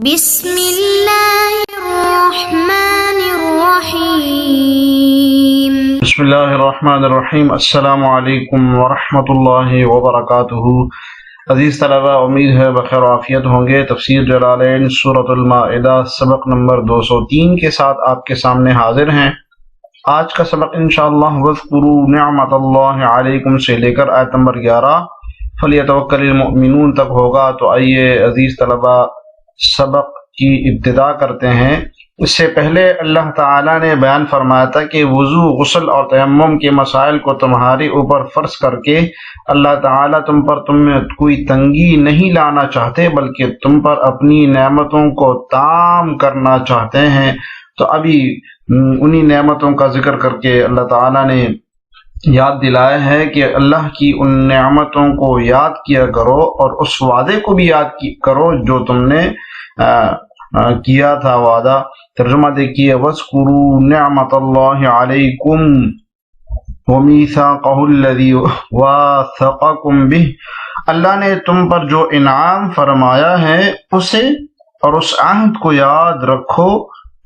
بسم اللہ الرحمن الرحیم بسم اللہ الرحمن الرحیم۔ السلام علیکم ورحمۃ اللہ وبرکاتہ۔ عزیز طلبہ، امید ہے بخیر و عافیت ہوں گے۔ تفسیر جلالین سورۃ المائدہ سبق نمبر 203 کے ساتھ آپ کے سامنے حاضر ہیں۔ آج کا سبق انشاءاللہ وَاذْكُرُوا نعمت اللہ علیکم سے لے کر آیت نمبر 11 فَلْيَتَوَكَّلِ الْمُؤْمِنُونَ تک ہوگا۔ تو آئیے عزیز طلبہ سبق کی ابتدا کرتے ہیں۔ اس سے پہلے اللہ تعالیٰ نے بیان فرمایا تھا کہ وضو، غسل اور تیمم کے مسائل کو تمہارے اوپر فرض کر کے اللہ تعالیٰ تم میں کوئی تنگی نہیں لانا چاہتے، بلکہ تم پر اپنی نعمتوں کو تام کرنا چاہتے ہیں۔ تو ابھی انہی نعمتوں کا ذکر کر کے اللہ تعالیٰ نے یاد دلایا ہے کہ اللہ کی ان نعمتوں کو یاد کیا کرو اور اس وعدے کو بھی یاد کرو جو تم نے کیا تھا وعدہ۔ ترجمہ دیکھیے، وَاذْكُرُوا نِعْمَةَ اللَّهِ عَلَيْكُمْ وَمِيثَاقَهُ الَّذِي وَاثَقَكُمْ بِهِ۔ اللہ نے تم پر جو انعام فرمایا ہے اسے اور اس عہد کو یاد رکھو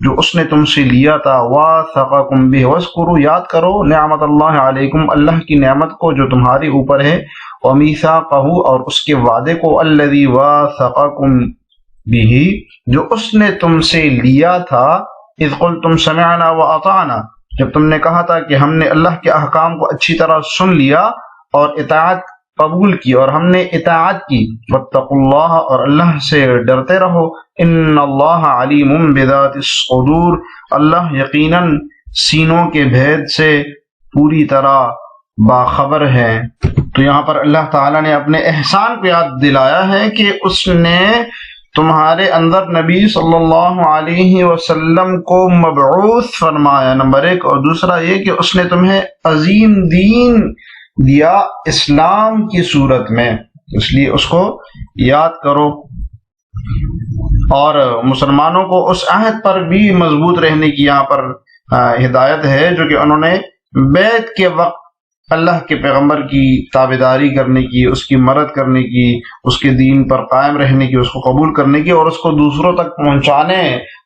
جو اس نے تم سے لیا تھا۔ وَاثَقَكُمْ بِهِ، وَاذْكُرُوا، یاد کرو، نعمت اللہ علیکم، اللہ کی نعمت کو جو تمہارے اوپر ہے، وَمِيثَاقَهُ، اور اس کے وعدے کو، الَّذِي وَاثَقَكُمْ بِهِ، جو اس نے تم سے لیا تھا، اذ قلتم سمعنا وَأَطَعْنَا، جب تم نے کہا تھا کہ ہم نے اللہ کے احکام کو اچھی طرح سن لیا اور اطاعت قبول کی اور ہم نے اطاعت کی۔ وَاتَّقُوا اللَّهَ، اور اللہ سے ڈرتے رہو۔ ان اللہ علیم بذات الصدور، اللہ یقیناً سینوں کے بھید سے پوری طرح باخبر ہے۔ تو یہاں پر اللہ تعالیٰ نے اپنے احسان کو یاد دلایا ہے کہ اس نے تمہارے اندر نبی صلی اللہ علیہ وسلم کو مبعوث فرمایا، نمبر ایک، اور دوسرا یہ کہ اس نے تمہیں عظیم دین دیا اسلام کی صورت میں، اس لیے اس کو یاد کرو۔ اور مسلمانوں کو اس عہد پر بھی مضبوط رہنے کی یہاں پر ہدایت ہے جو کہ انہوں نے بیعت کے وقت اللہ کے پیغمبر کی تابعداری کرنے کی، اس کی مدد کرنے کی، اس کے دین پر قائم رہنے کی، اس کو قبول کرنے کی اور اس کو دوسروں تک پہنچانے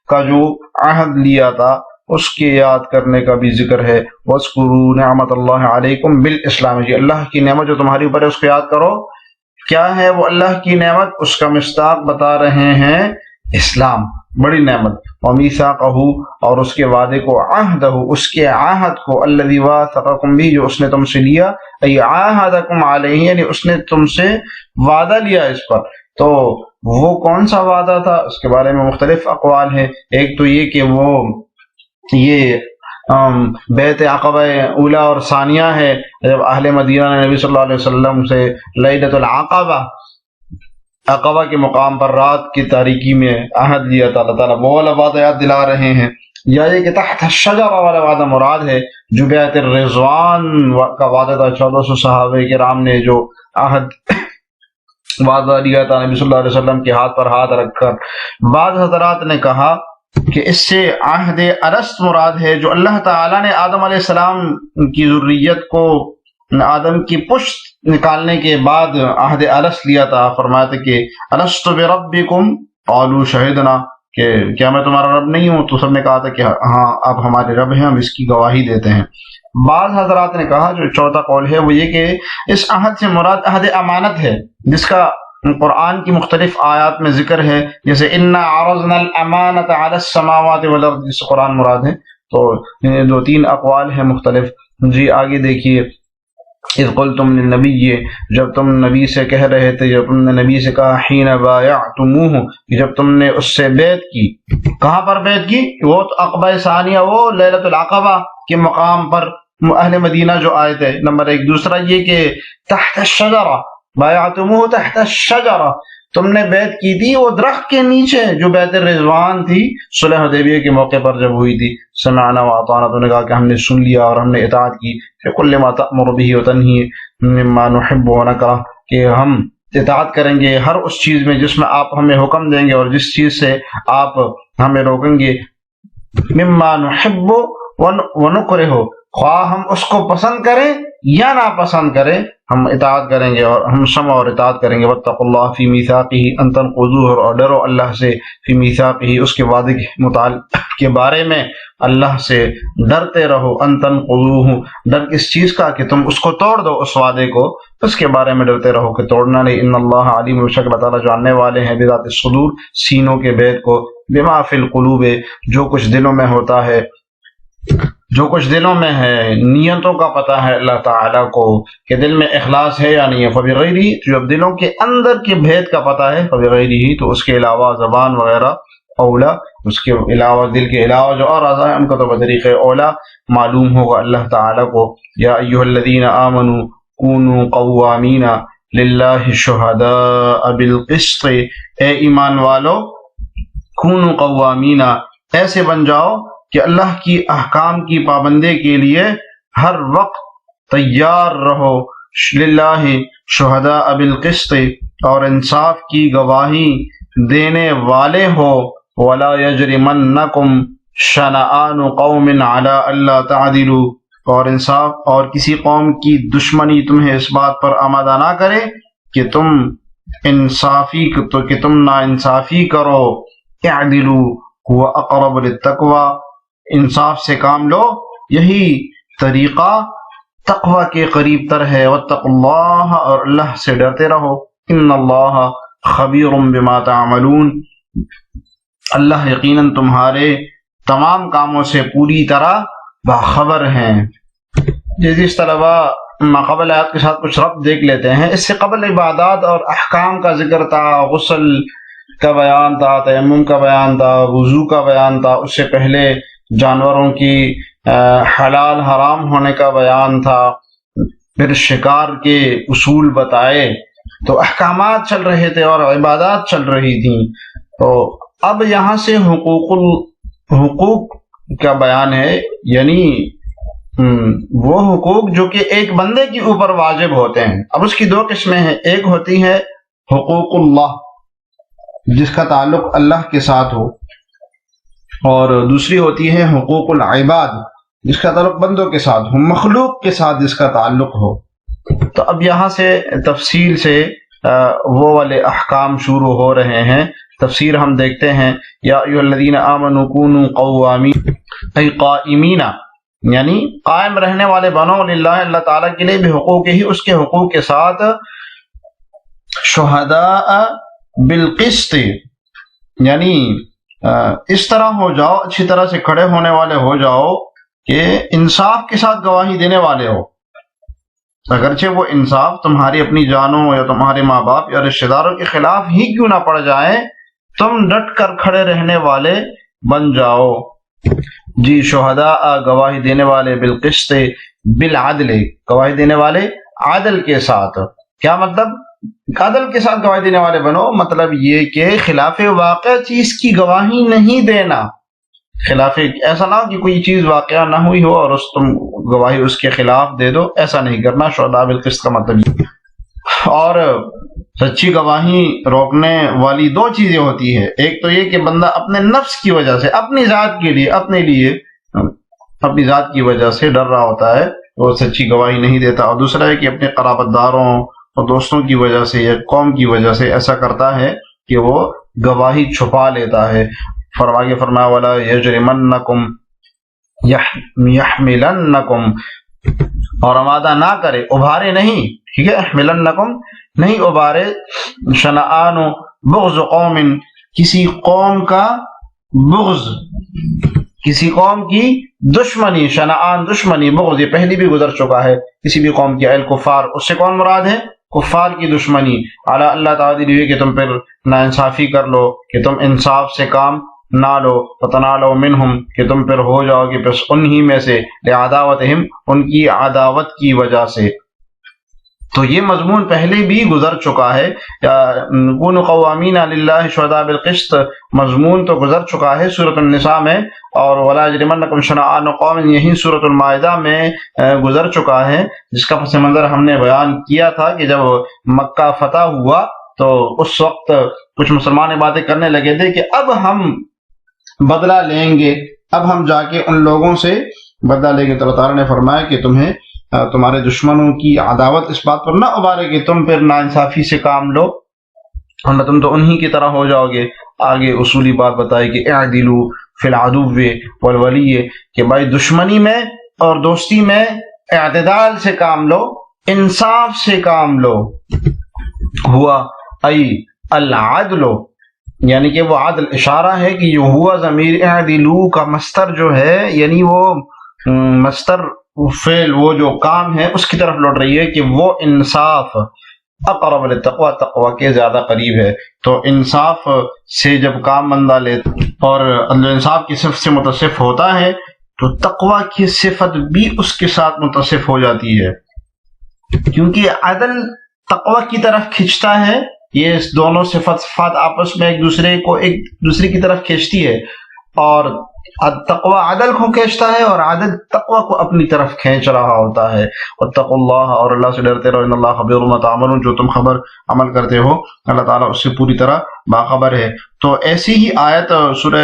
کا جو عہد لیا تھا اس کے یاد کرنے کا بھی ذکر ہے۔ وَاذْكُرُوا نِعْمَةَ اللَّهِ عَلَيْكُمْ بِالْإِسْلَامِ، جی اللہ کی نعمت جو تمہارے اوپر ہے اس کو یاد کرو۔ کیا ہے وہ اللہ کی نعمت؟ اس کا مصداق بتا رہے ہیں اسلام، بڑی نعمت۔ وَمِيثَاقَهُ، اور اس کے وعدے کو، عہدہ، اس کے عہد کو، الَّذِي وَاثَقَكُمْ بِهِ، جو اس نے تم سے لیا، ای عَاهَدَكُمْ عَلَيْهِ، یعنی اس نے تم سے وعدہ لیا اس پر۔ تو وہ کون سا وعدہ تھا؟ اس کے بارے میں مختلف اقوال ہیں۔ ایک تو یہ کہ وہ یہ بیعت عقبہ اولا اور ثانیہ ہے، جب اہل مدینہ نے نبی صلی اللہ علیہ وسلم سے لیلۃ العقبہ، عقبہ کے مقام پر رات کی تاریکی میں عہد لیا تھا، اللہ تعالیٰ وہ والا وعدہ یاد دلا رہے ہیں۔ یا یہ کہ تحت الشجرہ والا وعدہ مراد ہے جو بیعت الرضوان کا وعدہ تھا، 1400 صحابہ کرام نے جو عہد وعدہ لیا تھا نبی صلی اللہ علیہ وسلم کے ہاتھ پر ہاتھ رکھ کر۔ بعض حضرات نے کہا کہ اس سے عہد ارست مراد ہے جو اللہ تعالیٰ نے آدم علیہ السلام کی ذریت کو آدم کی پشت نکالنے کے بعد عہد ارست لیا تھا۔ فرمایا تھا کہ الست بربکم قالوا شہدنا، کہ کیا میں تمہارا رب نہیں ہوں؟ تو سب نے کہا تھا کہ ہاں آپ ہمارے رب ہیں، ہم اس کی گواہی دیتے ہیں۔ بعض حضرات نے کہا، جو چوتھا قول ہے وہ یہ کہ اس عہد سے مراد عہد امانت ہے، جس کا قرآن کی مختلف آیات میں ذکر ہے، جیسے انا عرضنا الامانۃ علی السماوات والارض، جس قرآن مراد ہے۔ تو دو تین اقوال ہیں مختلف۔ جی آگے دیکھیے، اذ قلتم للنبی، جب تم نبی سے کہہ رہے تھے، جب تم نے نبی سے کہا، حین بایعتموہ، جب تم نے اس سے بیعت کی۔ کہاں پر بیعت کی؟ وہ عقبہ ثانیہ، وہ لیلۃ العقبہ کے مقام پر اہل مدینہ جو آئے تھے، نمبر ایک۔ دوسرا یہ کہ تحت الشجرہ، بایعتموہ تحت الشجرہ، تم نے بیعت کی تھی وہ درخت کے نیچے، جو بیعت رضوان تھی صلح حدیبیہ کے موقع پر جب ہوئی تھی۔ سمعنا واطعنا، تو نے کہا کہ ہم نے سن لیا اور ہم نے اطاعت کی۔ کل ما تأمر به وتنہی مما نحب ونکرہ، کہ ہم اطاعت کریں گے ہر اس چیز میں جس میں آپ ہمیں حکم دیں گے اور جس چیز سے آپ ہمیں روکیں گے۔ مما نحب ونکرہ، خواہ ہم اس کو پسند کریں یا ناپسند کریں، ہم اطاعت کریں گے اور ہم سمع اور اطاعت کریں گے. واتقوا اللہ فی میثاقہ ان تنقضوہ، اور ڈرو اللہ سے فی میثاقہ اس کے وعدے کے بارے میں اللہ سے ڈرتے رہو. ان تنقضوہ، ڈر کس چیز کا؟ کہ تم اس کو توڑ دو، اس وعدے کو، اس کے بارے میں ڈرتے رہو کہ توڑنا نہیں. ان اللہ علیم، بے شک اللہ تعالیٰ جاننے والے ہیں بذات الصدور، سینوں کے بید کو، بما فی القلوب، جو کچھ دلوں میں ہوتا ہے، جو کچھ دلوں میں ہے، نیتوں کا پتہ ہے اللہ تعالیٰ کو کہ دل میں اخلاص ہے یا نہیں ہے. فبغیرہ، جو دلوں کے اندر کے بھید کا پتہ ہے، فبغیرہ تو اس کے علاوہ زبان وغیرہ، اولا اس کے علاوہ دل کے علاوہ جو اور اعضاء ہیں ان کا تو بطریق اولا معلوم ہوگا اللہ تعالیٰ کو. یا ایھا الذین آمنوا کونوا قوامین للہ شہداء بالقسط، اے ایمان والو کونوا قوامین، ایسے بن جاؤ کہ اللہ کی احکام کی پابندی کے لیے ہر وقت تیار رہو. للہ شہداء بالقسط، اور انصاف کی گواہی دینے والے ہو. ولا یجرمنکم شنآن قوم علی الا تعدلوا، اور انصاف اور کسی قوم کی دشمنی تمہیں اس بات پر آمادہ نہ کرے کہ تم نا انصافی کرو. اعدلوا هو اقرب للتقوی، انصاف سے کام لو، یہی طریقہ تقوی کے قریب تر ہے. واتقوا اللہ، اور اللہ سے ڈرتے رہو. ان اللہ خبیر بما تعملون، اللہ یقیناً تمہارے تمام کاموں سے پوری طرح باخبر ہیں. جس طلبا ماقبل آیات کے ساتھ کچھ ربط دیکھ لیتے ہیں، اس سے قبل عبادات اور احکام کا ذکر تھا، غسل کا بیان تھا، تیمم کا بیان تھا، وضو کا بیان تھا، اس سے پہلے جانوروں کی حلال حرام ہونے کا بیان تھا، پھر شکار کے اصول بتائے، تو احکامات چل رہے تھے اور عبادات چل رہی تھیں. تو اب یہاں سے حقوق کا بیان ہے، یعنی وہ حقوق جو کہ ایک بندے کے اوپر واجب ہوتے ہیں. اب اس کی دو قسمیں ہیں، ایک ہوتی ہے حقوق اللہ جس کا تعلق اللہ کے ساتھ ہو، اور دوسری ہوتی ہے حقوق العباد جس کا تعلق بندوں کے ساتھ ہو، مخلوق کے ساتھ جس کا تعلق ہو. تو اب یہاں سے تفصیل سے وہ والے احکام شروع ہو رہے ہیں. تفسیر ہم دیکھتے ہیں. یا ایھا الذین آمنوا کونوا قوامین، ای قائمین، یعنی قائم رہنے والے بنو للہ، اللہ تعالیٰ کے لیے، بحقوق ہی، اس کے حقوق کے ساتھ، شہداء بالقسط، یعنی اس طرح ہو جاؤ، اچھی طرح سے کھڑے ہونے والے ہو جاؤ کہ انصاف کے ساتھ گواہی دینے والے ہو. اگرچہ وہ انصاف تمہاری اپنی جانوں یا تمہارے ماں باپ یا رشتہ داروں کے خلاف ہی کیوں نہ پڑ جائے، تم ڈٹ کر کھڑے رہنے والے بن جاؤ. جی، شہداء گواہی دینے والے، بالقسط بالعدل گواہی دینے والے عدل کے ساتھ. کیا مطلب؟ عدل کے ساتھ گواہی دینے والے بنو، مطلب یہ کہ خلاف واقع چیز کی گواہی نہیں دینا. خلاف ایسا نہ ہو کہ کوئی چیز واقعہ نہ ہوئی ہو اور تم گواہی اس کے خلاف دے دو، ایسا نہیں کرنا. شہداء بالقسط کا مطلب یہ. اور سچی گواہی روکنے والی دو چیزیں ہوتی ہے. ایک تو یہ کہ بندہ اپنے نفس کی وجہ سے، اپنی ذات کے لیے، اپنی ذات کی وجہ سے ڈر رہا ہوتا ہے، وہ سچی گواہی نہیں دیتا. اور دوسرا ہے کہ اپنے قرابت داروں اور دوستوں کی وجہ سے یا قوم کی وجہ سے ایسا کرتا ہے کہ وہ گواہی چھپا لیتا ہے. آگے فرمایا وَلَا يَجْرِمَنَّكُمْ يَحْمِلَنَّكُمْ، اور آمادہ نہ کرے، ابھارے نہیں، ٹھیک ہے، يَحْمِلَنَّكُمْ نہیں ابھارے، شنآن بغض قوم، کسی قوم کا بغض، کسی قوم کی دشمنی. شنآن دشمنی، بغض یہ پہلی بھی گزر چکا ہے. کسی بھی قوم کی، الکفار، اس سے کون مراد ہے؟ کفار کی دشمنی. اعلی اللہ تعالیٰ یہ کہ تم پھر ناانصافی کر لو، کہ تم انصاف سے کام نہ لو. فتنالوا منہم، کہ تم پھر ہو جاؤ گے پس انہی میں سے، لعداوتہم، ان کی عداوت کی وجہ سے. تو یہ مضمون پہلے بھی گزر چکا ہے. کونوا قوامین للہ شہداء بالقسط مضمون تو گزر چکا ہے سورۃ النساء میں، اور ولا یجرمنکم شنآن قوم یہی سورۃ المائدہ میں گزر چکا ہے، جس کا پس منظر ہم نے بیان کیا تھا کہ جب مکہ فتح ہوا تو اس وقت کچھ مسلمان باتیں کرنے لگے تھے کہ اب ہم بدلہ لیں گے، اب ہم جا کے ان لوگوں سے بدلہ لیں گے. تو اللہ تعالیٰ نے فرمایا کہ تمہیں تمہارے دشمنوں کی عداوت اس بات پر نہ ابھارے کہ تم پھر ناانصافی سے کام لو ورنہ تم تو انہی کی طرح ہو جاؤ گے۔ آگے اصولی بات بتائی کہ اعدلوا فی العدو والولی، کہ بھائی دشمنی میں اور دوستی میں اعتدال سے کام لو، انصاف سے کام لو۔ ہوا ای العدل، یعنی کہ وہ عدل اشارہ ہے کہ یہ ہوا ضمیر اعدلوا کا مصدر جو ہے، یعنی وہ مصدر فعل وہ جو کام ہے اس کی طرف لوٹ رہی ہے کہ وہ انصاف اقرب للتقوی، تقوی کے زیادہ قریب ہے۔ تو انصاف سے جب کام بندہ لے اور انصاف کی صفت سے متصف ہوتا ہے تو تقوی کی صفت بھی اس کے ساتھ متصف ہو جاتی ہے، کیونکہ عدل تقوی کی طرف کھینچتا ہے۔ یہ دونوں صفات آپس میں ایک دوسرے کی طرف کھینچتی ہے، اور تقوی عدل کو کھینچتا ہے اور عدل تقوی کو اپنی طرف کھینچ رہا ہوتا ہے۔ واتقوا اللہ، اور اللہ سے ڈرتے رہو، ان اللہ خبیر بما تعملون، جو تم عمل کرتے ہو اللہ تعالیٰ اس سے پوری طرح باخبر ہے۔ تو ایسی ہی آیت سورہ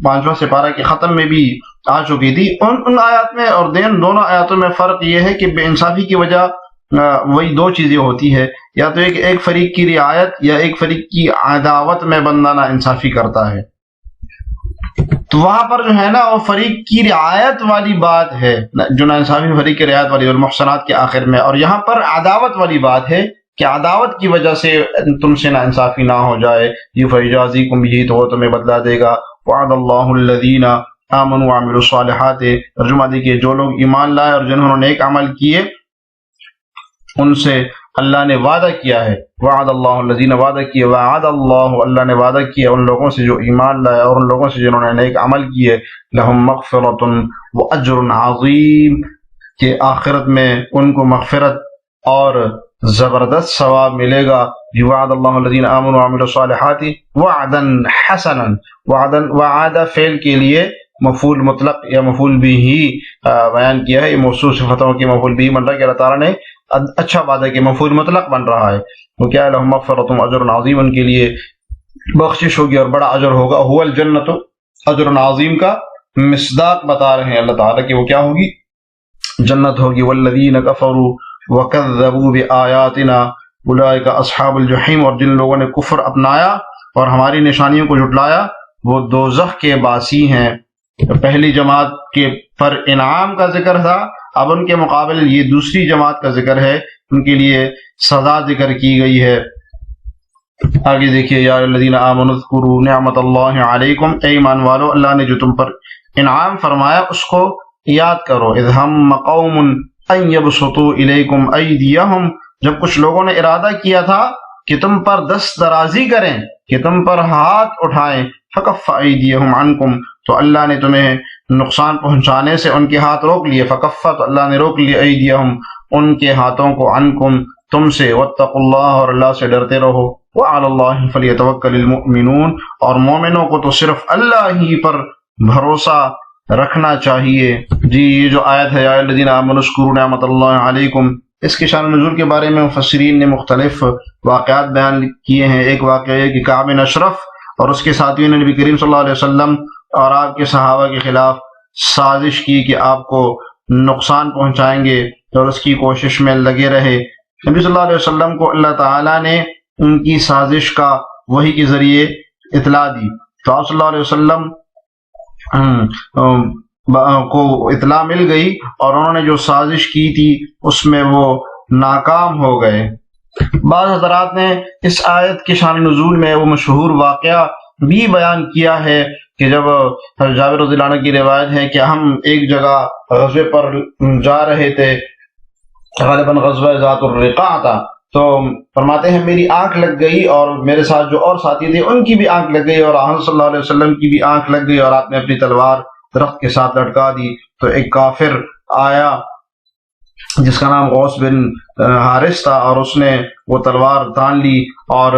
5واں سپارہ کے ختم میں بھی آ چکی تھی۔ ان آیات میں اور دونوں آیاتوں میں فرق یہ ہے کہ بے انصافی کی وجہ وہی دو چیزیں ہوتی ہے، یا تو ایک فریق کی رعایت یا ایک فریق کی عداوت میں بندہ نا انصافی کرتا ہے۔ تو وہاں پر جو ہے نا وہ فریق کی رعایت والی بات ہے، جو نا انصافی فریق کی رعایت والی، والمحصنات کے آخر میں، اور یہاں پر عداوت والی بات ہے کہ عداوت کی وجہ سے تم سے نا انصافی نہ ہو جائے۔ یہ فیجازیکم بھی، تو وہ تمہیں بدلا دے گا۔ وعد اللہ الذین آمنوا وعملوا الصالحات، ترجمہ دیکھیے جو لوگ ایمان لائے اور جنہوں نے نیک عمل کیے ان سے اللہ نے وعدہ کیا ہے۔ وعد اللہ الذین، وعدہ کیا، وعد اللہ، اللہ نے وعدہ کیا ان لوگوں سے جو ایمان لائے اور ان لوگوں سے جنہوں نے نیک عمل کیے، لہم مغفرۃ واجر عظیم، کہ آخرت میں ان کو مغفرت اور زبردست ثواب ملے گا۔ وعد اللہ الذین آمنوا وعملوا الصالحات وعدا حسنا، وعد فعل کے لیے مفعول مطلق یا مفعول بھی ہی بیان کیا ہے، یہ موصوف صفتوں کے مفعول بھی بن رہا ہے کہ اللہ تعالیٰ نے اچھا وعدہ کہ مفعول مطلق بن رہا ہے۔ وہ کیا ہے؟ لہم مغفرۃ واجر عظیم، ان کے لیے بخشش ہوگی اور بڑا اجر ہوگا۔ هو الجنت، اجر عظیم کا مصداق بتا رہے ہیں اللہ تعالیٰ کہ وہ کیا ہوگی؟ جنت ہوگی۔ والذین کفروا وکذبوا بآیاتنا اولئک اصحاب الجحیم، اور جن لوگوں نے کفر اپنایا اور ہماری نشانیوں کو جھٹلایا وہ دوزخ کے باسی ہیں۔ پہلی جماعت کے پر انعام کا ذکر تھا، اب ان کے مقابل یہ دوسری جماعت کا ذکر ہے، ان کے لیے سزا ذکر کی گئی ہے۔ آگے دیکھیے، یا الذین آمنوا اذکروا نعمت اللہ علیکم، اے ایمان والو اللہ نے جو تم پر انعام فرمایا اس کو یاد کرو۔ اذ ہم قوم ان یبسطوا الیکم ایدیہم، جب کچھ لوگوں نے ارادہ کیا تھا کہ تم پر دست درازی کریں، کہ تم پر ہاتھ اٹھائیں، فکف ایدیہم عنکم، تو اللہ نے تمہیں نقصان پہنچانے سے ان کے ہاتھ روک لیے۔ فکف، تو اللہ نے روک لیے، ایدیہم، ان کے ہاتھوں کو، عنکم، تم سے۔ واتقوا اللہ، اور اللہ سے ڈرتے رہو۔ وعلی اللہ فلیتوکل المؤمنون، اور مومنوں کو تو صرف اللہ ہی پر بھروسہ رکھنا چاہیے۔ جی یہ جو آیت ہے، یا الذین آمنوا اذکروا نعمت اللہ علیکم، اس کے شان نزول کے بارے میں مفسرین نے مختلف واقعات بیان کیے ہیں۔ ایک واقعہ ہے کہ کعب بن اشرف اور اس کے ساتھیوں نے نبی کریم صلی اللہ علیہ وسلم اور آپ کے صحابہ کے خلاف سازش کی کہ آپ کو نقصان پہنچائیں گے، اور اس کی کوشش میں لگے رہے۔ نبی صلی اللہ علیہ وسلم کو اللہ تعالیٰ نے ان کی سازش کا وحی کے ذریعے اطلاع دی، تو آپ صلی اللہ علیہ وسلم کو اطلاع مل گئی اور انہوں نے جو سازش کی تھی اس میں وہ ناکام ہو گئے۔ بعض حضرات نے اس آیت کے شان نزول میں وہ مشہور واقعہ بھی بیان کیا ہے کہ جب جابر رضی اللہ عنہ کی روایت ہے کہ ہم ایک جگہ غزوے پر جا رہے تھے، غالباً غزوہ ذات الرقاع تھا، تو فرماتے ہیں میری آنکھ لگ گئی اور میرے ساتھ جو اور ساتھی تھے ان کی بھی آنکھ لگ گئی، اور حضرت صلی اللہ علیہ وسلم کی بھی آنکھ لگ گئی، اور آپ نے اپنی تلوار درخت کے ساتھ لٹکا دی۔ تو ایک کافر آیا جس کا نام غوث بن حارث تھا، اور اس نے وہ تلوار تان لی اور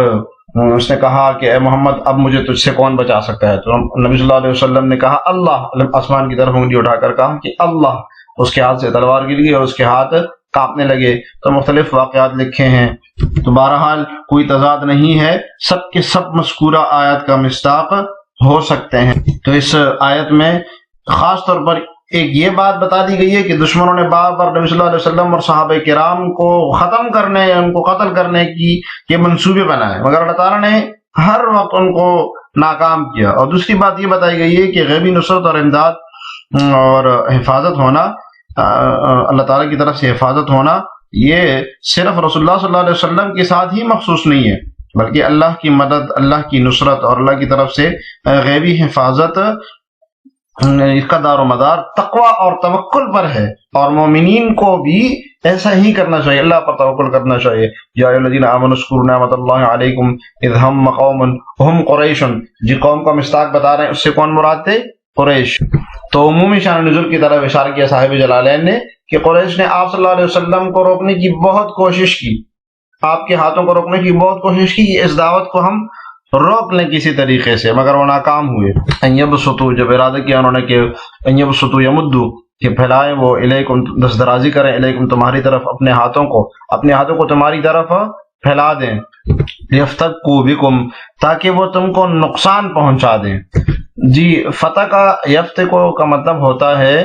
اس نے کہا کہ اے محمد اب مجھے تجھ سے کون بچا سکتا ہے؟ تو نبی صلی اللہ علیہ وسلم نے کہا اللہ، آسمان کی طرف انگلی اٹھا کر کہا کہ اللہ، اس کے ہاتھ سے تلوار گر گئی اور اس کے ہاتھ کانپنے لگے۔ تو مختلف واقعات لکھے ہیں، تو بہرحال کوئی تضاد نہیں ہے، سب کے سب مذکورہ آیت کا مصداق ہو سکتے ہیں۔ تو اس آیت میں خاص طور پر ایک یہ بات بتا دی گئی ہے کہ دشمنوں نے بار بار نبی صلی اللہ علیہ وسلم اور صحابہ کرام کو ختم کرنے، ان کو قتل کرنے کی یہ منصوبے بنائے، مگر اللہ تعالیٰ نے ہر وقت ان کو ناکام کیا۔ اور دوسری بات یہ بتائی گئی ہے کہ غیبی نصرت اور امداد اور حفاظت ہونا، اللہ تعالیٰ کی طرف سے حفاظت ہونا، یہ صرف رسول اللہ صلی اللہ علیہ وسلم کے ساتھ ہی مخصوص نہیں ہے، بلکہ اللہ کی مدد، اللہ کی نصرت اور اللہ کی طرف سے غیبی حفاظت، اس کا دار و مدار تقوی اور توکل پر ہے، اور مومنین کو بھی ایسا ہی کرنا چاہیے، اللہ پر توکل کرنا چاہیے۔ یا ایھا الذین آمنوا اذکروا نعمت اللہ علیکم اذ ہم قوم ہم قریش، جی قوم کا مصداق بتا رہے ہیں، اس سے کون مراد تھے؟ قریش۔ تو عمومی شان نزول کی طرف اشارہ کیا صاحب جلالین نے کہ قریش نے آپ صلی اللہ علیہ وسلم کو روکنے کی بہت کوشش کی، آپ کے ہاتھوں کو روکنے کی بہت کوشش کی، اس دعوت کو ہم روک لیں کسی طریقے سے، مگر وہ ناکام ہوئے۔ ان یبسطوا، جب ارادہ کیا انہوں نے کہ ان یبسطوا یمدوا، کہ پھیلائیں وہ الیکم، دست درازی کریں، الیکم تمہاری طرف، اپنے ہاتھوں کو تمہاری طرف پھیلا دیں، یفتکوا بکم، تاکہ وہ تم کو نقصان پہنچا دیں۔ جی فتح کا یفتکو کا مطلب ہوتا ہے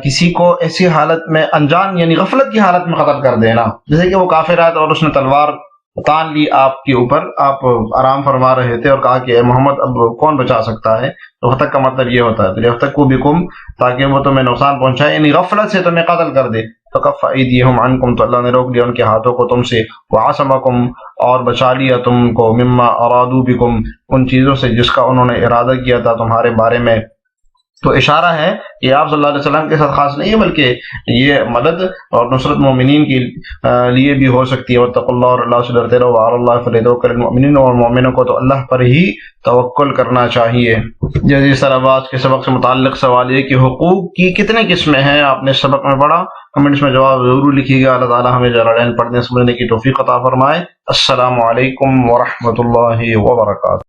کسی کو ایسی حالت میں انجان یعنی غفلت کی حالت میں قتل کر دینا، جیسے کہ وہ کافر آیا اور اس نے تلوار تان لی آپ کے اوپر، آپ آرام فرما رہے تھے اور کہا کہ اے محمد اب کون بچا سکتا ہے، تو فتح کا مطلب یہ ہوتا ہے، تو یفتکوا بکم، تاکہ وہ تمہیں نقصان پہنچائے، یعنی غفلت سے تمہیں قتل کر دے۔ فکف ایدیہم عنکم، تو اللہ نے روک لیا ان کے ہاتھوں کو تم سے، وعصمکم، اور بچا لیا تم کو، مما ارادوا بکم، ان چیزوں سے جس کا انہوں نے ارادہ کیا تھا تمہارے بارے میں۔ تو اشارہ ہے کہ آپ صلی اللہ علیہ وسلم کے ساتھ خاص نہیں ہے، بلکہ یہ مدد اور نصرت مومنین کے لیے بھی ہو سکتی ہے۔ واتقوا اللہ، اور اللہ سے ڈرتے رہو، وعلی اللہ فلیتوکل المؤمنین، اور مومنوں کو تو اللہ پر ہی توکل کرنا چاہیے۔ جیسے اس طرح آج کے سبق سے متعلق سوال یہ کہ حقوق کی کتنے قسمیں ہیں، آپ نے سبق میں پڑھا، کمنٹس میں جواب ضرور لکھیے گا۔ اللہ تعالیٰ ہمیں جلالین پڑھنے سمجھنے کی توفیق عطا فرمائے۔ السلام علیکم ورحمۃ اللہ وبرکاتہ۔